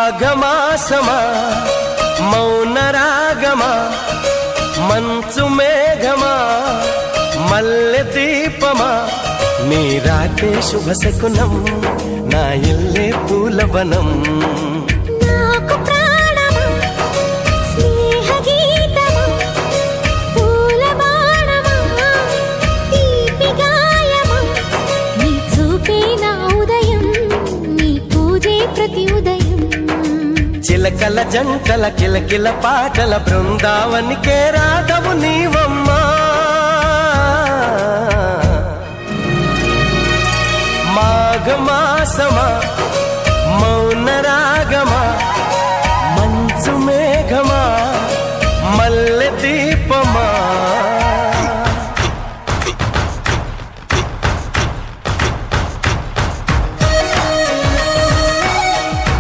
మాఘమాసమా మౌన రాగమా మంచు మేఘమా మల్లె దీపమా నీ రాతే శుభ శకునం నా ఇల్లే పూలవనం చిలకల జంటల కిలకిల పాటల బృందావనికే రాధవు నీవమ్మా మాఘమాసమా మౌన రాగమా మంచు